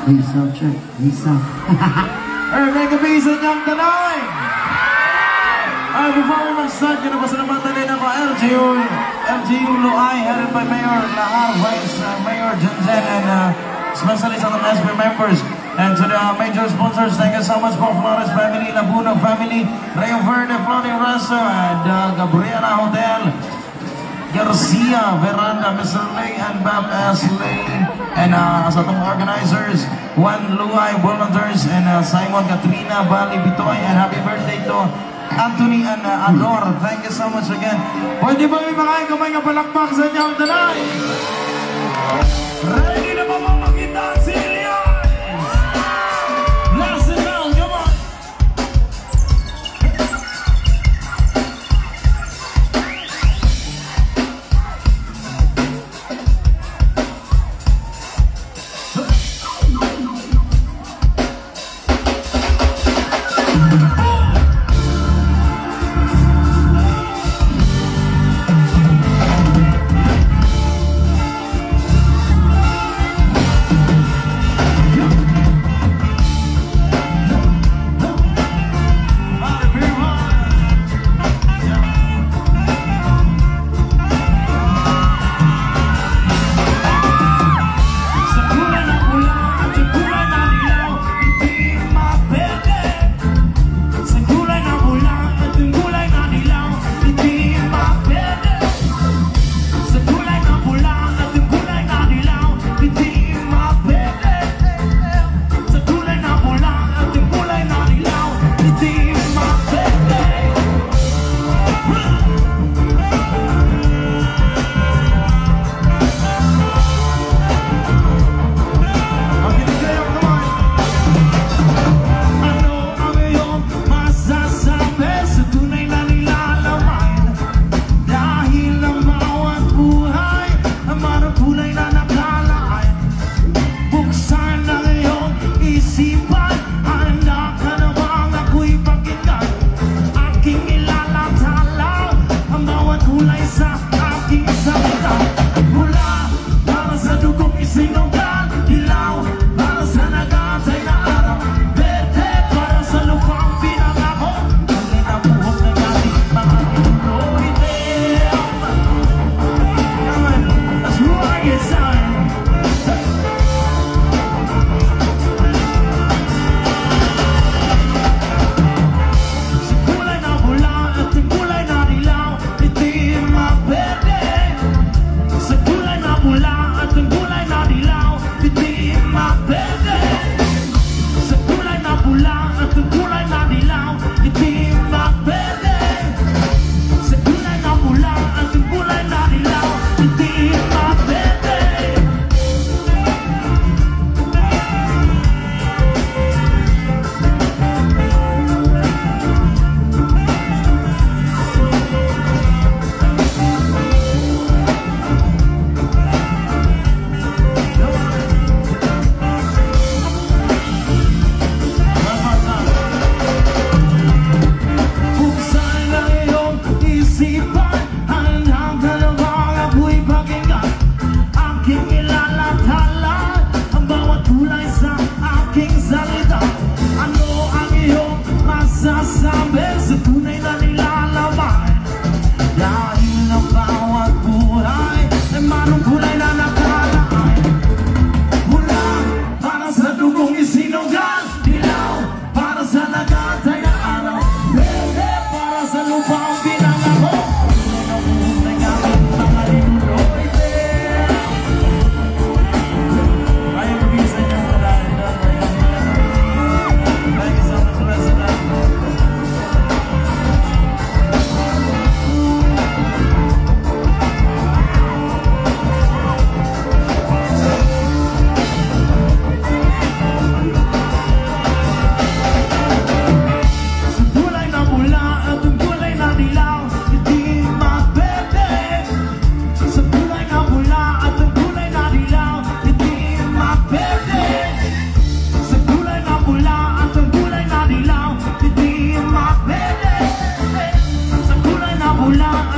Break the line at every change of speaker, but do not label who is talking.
Visa, check. Visa.
Mega Visa niyang tanay! Before we mag-start, kinapasalamatan din ako LGU Luay, headed by Mayor Lahar, Vice Mayor Junzen, and especially some of the SB members. And to the major sponsors, thank you so much for Flores family, Laguna family, Rio Verde, Floating Resto, and Gabriela Hotel, Garcia, Veranda, Mr. Lay, and Bab S. Lay, and sa itong organizers, Juan Luay, volunteers, and Simon, Katrina, Bali, Bitoy, and happy birthday to Anthony and Ador. Thank you so much again. Pwede ba may mga kamay nga palakpak sa inyo tonight? Ready na ba makita ang silya? Last it down, come on!
Pula